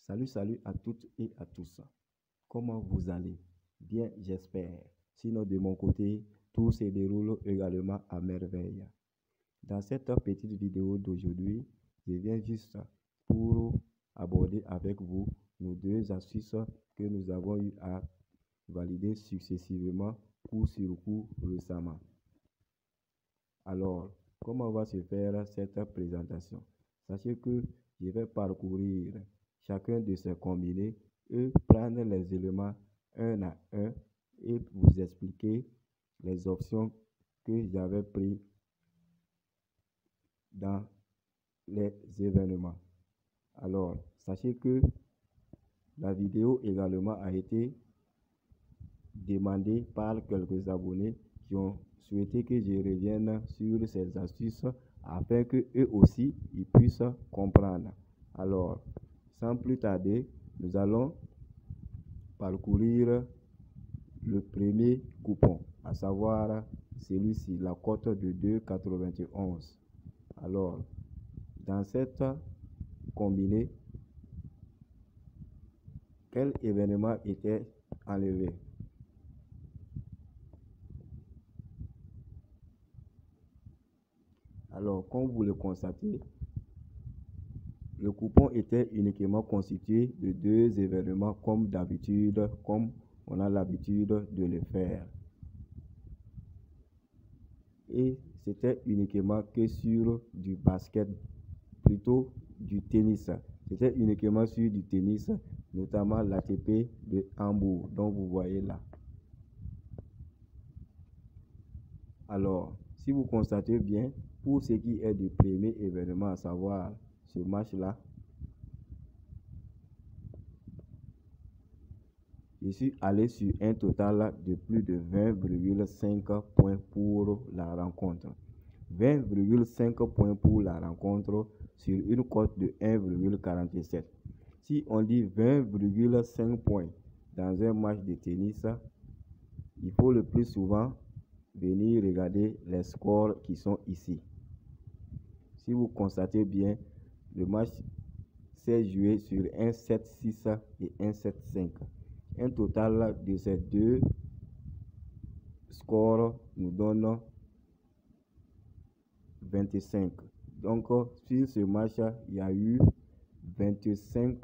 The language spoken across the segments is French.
Salut à toutes et à tous. Comment vous allez? Bien, j'espère. Sinon, de mon côté, tout se déroule également à merveille. Dans cette petite vidéo d'aujourd'hui, je viens juste pour aborder avec vous nos deux astuces que nous avons eu à valider successivement coup sur coup récemment. Alors, comment va se faire cette présentation? Sachez que je vais parcourir chacun de ces combinés et prendre les éléments un à un et vous expliquer les options que j'avais prises dans les événements. Alors, sachez que la vidéo également a été demandée par quelques abonnés qui ont souhaité que je revienne sur ces astuces afin que eux aussi ils puissent comprendre. Alors, sans plus tarder, nous allons parcourir le premier coupon, à savoir celui-ci, la cote de 2,91. Alors, dans cette combinée, quel événement était enlevé? Alors, comme vous le constatez, le coupon était uniquement constitué de deux événements comme d'habitude, comme on a l'habitude de le faire. Et c'était uniquement que sur du basket, plutôt du tennis. C'était uniquement sur du tennis, notamment l'ATP de Hambourg, dont vous voyez là. Alors, si vous constatez bien, pour ce qui est du premier événement, à savoir ce match-là, je suis allé sur un total de plus de 20,5 points pour la rencontre. 20,5 points pour la rencontre sur une cote de 1,47. Si on dit 20,5 points dans un match de tennis, il faut le plus souvent venir regarder les scores qui sont ici. Si vous constatez bien, le match s'est joué sur un 7-6 et un 7-5. Un total de ces deux scores nous donne 25. Donc, sur ce match, il y a eu 25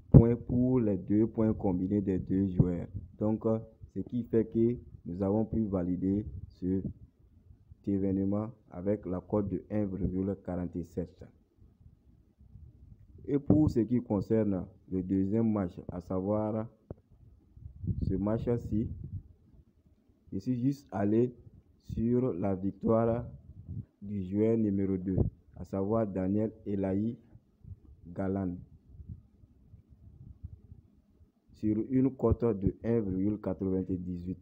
points pour les 2 points combinés des deux joueurs. Donc, ce qui fait que nous avons pu valider cet événement avec la cote de 1,47. Et pour ce qui concerne le deuxième match, à savoir ce match-ci, je suis juste allé sur la victoire du joueur numéro 2, à savoir Daniel Elahi Galan, sur une cote de 1,98.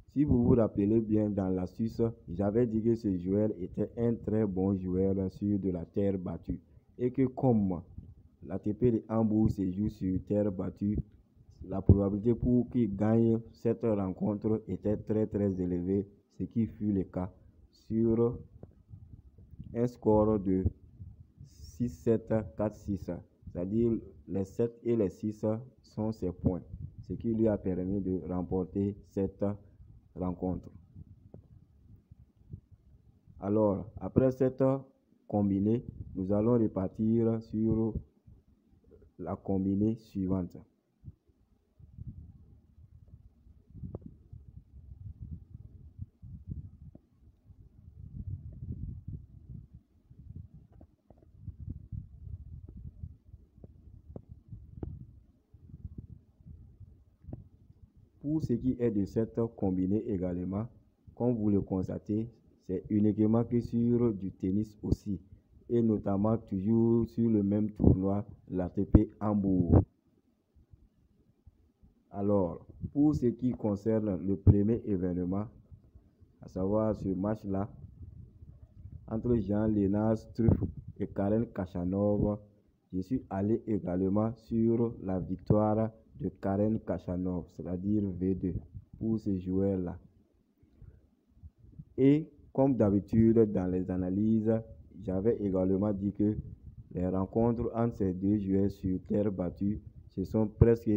Si vous vous rappelez bien, dans l'astuce, j'avais dit que ce joueur était un très bon joueur sur de la terre battue. Et que comme l'ATP de Hambourg se joue sur terre battue, la probabilité pour qu'il gagne cette rencontre était très élevée, ce qui fut le cas sur un score de 6-7, 4-6. C'est-à-dire les 7 et les 6 sont ses points, ce qui lui a permis de remporter cette rencontre. Alors, après cette combinée, nous allons repartir sur la combinée suivante. Pour ce qui est de cette combinée également, comme vous le constatez, c'est uniquement que sur du tennis aussi, et notamment toujours sur le même tournoi, l'ATP Hambourg. Alors, pour ce qui concerne le premier événement, à savoir ce match-là, entre Jan-Lennard Struff et Karen Khachanov, je suis allé également sur la victoire de Karen Khachanov, c'est-à-dire V2, pour ce joueur-là. Et comme d'habitude dans les analyses, j'avais également dit que Les rencontres entre ces deux joueurs sur terre battue se sont presque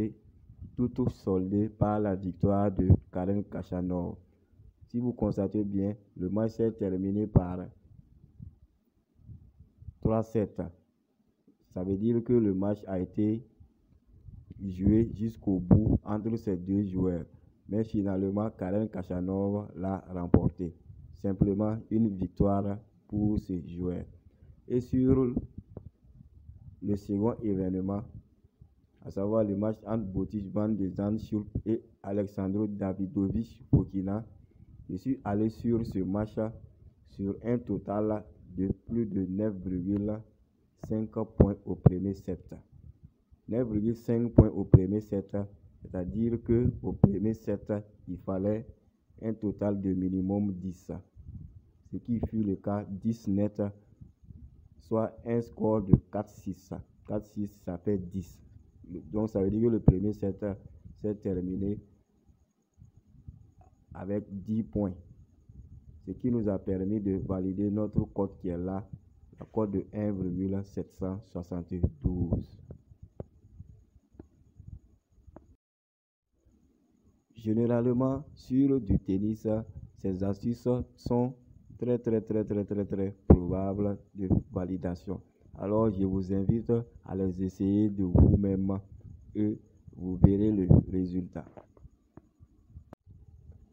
toutes soldées par la victoire de Karen Khachanov. Si vous constatez bien, le match s'est terminé par 3-7. Ça veut dire que le match a été joué jusqu'au bout entre ces deux joueurs. Mais finalement, Karen Khachanov l'a remporté. Simplement une victoire pour ce joueur. Et sur le second événement, à savoir le match entre Botic van de Zandschulp et Alexandro Davidovich Fokina, je suis allé sur ce match sur un total de plus de 9,5 points au premier set. 9,5 points au premier set, c'est-à-dire qu'au premier set, il fallait un total de minimum 10, ce qui fut le cas 10 net, soit un score de 4-6. 4-6, ça fait 10. Donc ça veut dire que le premier set s'est terminé avec 10 points, ce qui nous a permis de valider notre cote qui est là, la cote de 1,772. Généralement, sur du tennis, ces astuces sont très probables de validation. Alors, je vous invite à les essayer de vous-même et vous verrez le résultat.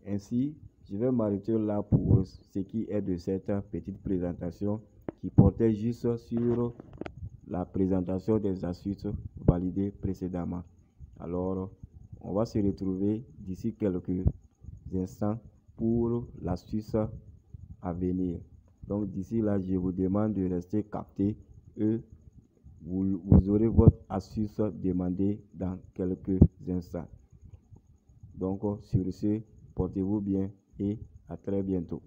Ainsi, je vais m'arrêter là pour ce qui est de cette petite présentation qui portait juste sur la présentation des astuces validées précédemment. Alors, on va se retrouver d'ici quelques instants pour l'astuce à venir. Donc d'ici là, je vous demande de rester capté et vous aurez votre astuce demandée dans quelques instants. Donc sur ce, portez-vous bien et à très bientôt.